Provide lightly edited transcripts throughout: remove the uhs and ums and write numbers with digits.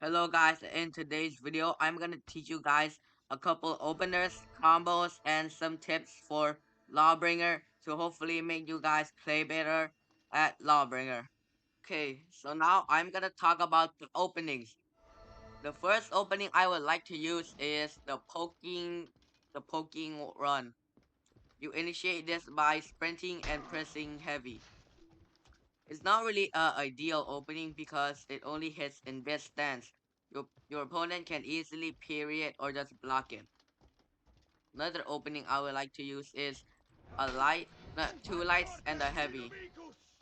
Hello guys, in today's video I'm gonna teach you guys a couple openers, combos, and some tips for Lawbringer to hopefully make you guys play better at Lawbringer. Okay, so now I'm gonna talk about the openings. The first opening I would like to use is the poking run. You initiate this by sprinting and pressing heavy. It's not really a ideal opening because it only hits in this stance. Your opponent can easily parry it or just block it. Another opening I would like to use is a light, no, two lights and a heavy.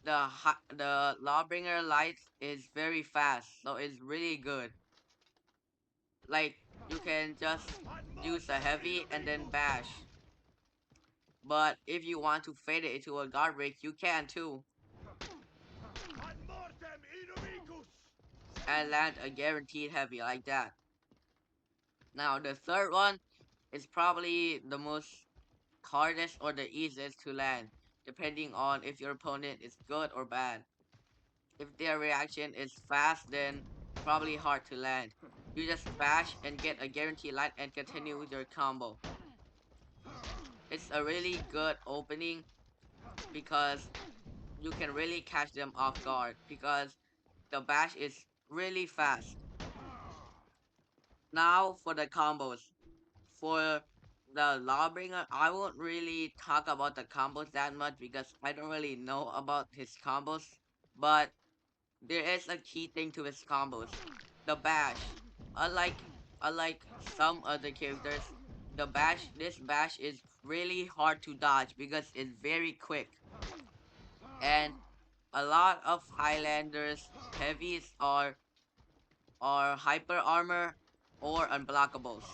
The Lawbringer light is very fast, so it's really good. Like you can just use a heavy and then bash. But if you want to fade it into a guard break, you can too, and land a guaranteed heavy like that. Now the third one is probably the most hardest or the easiest to land, depending on if your opponent is good or bad. If their reaction is fast, then probably hard to land. You just bash and get a guaranteed light and continue with your combo. It's a really good opening because you can really catch them off guard because the bash is really fast. Now for the combos. For the Lawbringer, I won't really talk about the combos that much because I don't really know about his combos. But there is a key thing to his combos. The bash. Unlike some other characters, this bash is really hard to dodge because it's very quick. And a lot of Highlanders heavies are hyper armor or unblockables.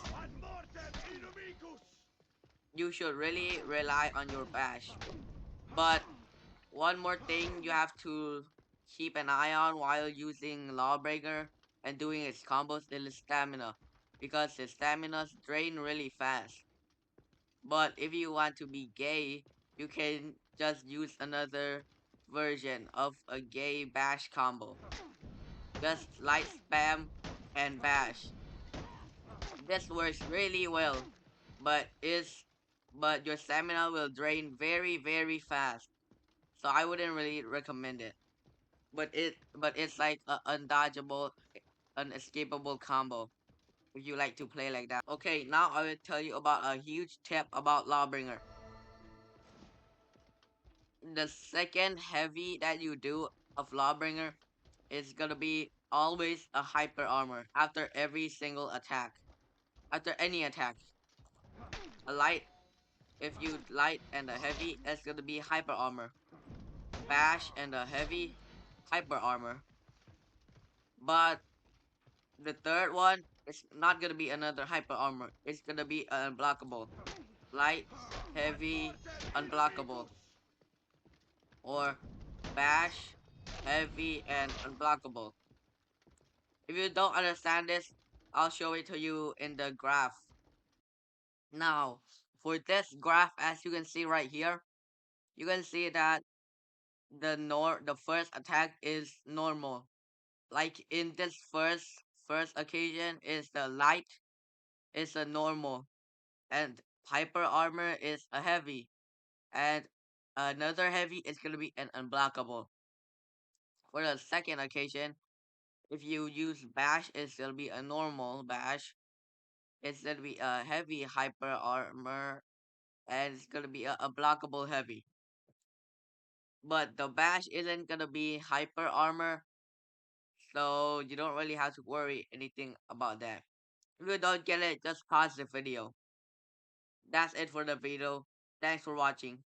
You should really rely on your bash. But one more thing you have to keep an eye on while using Lawbreaker and doing his combos is his stamina, because his staminas drain really fast. But if you want to be gay, you can just use another version of a gay bash combo. Just light spam and bash. This works really well, but is but your stamina will drain very fast. So I wouldn't really recommend it. But it's like a undodgeable, unescapable combo if you like to play like that. Okay, now I will tell you about a huge tip about Lawbringer. The second heavy that you do of Lawbringer is gonna be always a hyper armor after every single attack. After any attack. A light, if you light and a heavy, it's gonna be hyper armor. Bash and a heavy, hyper armor. But the third one is not gonna be another hyper armor. It's gonna be unblockable. Light, heavy, unblockable. Or bash, heavy, and unblockable. If you don't understand this, I'll show it to you in the graph. Now, for this graph, as you can see right here, you can see that the first attack is normal. Like in this first occasion is the light is a normal, and hyper armor is a heavy, and another heavy is gonna be an unblockable. For the second occasion, if you use bash, it's gonna be a normal bash. It's gonna be a heavy hyper armor, and it's gonna be a blockable heavy. But the bash isn't gonna be hyper armor, so you don't really have to worry anything about that. If you don't get it, just pause the video. That's it for the video. Thanks for watching.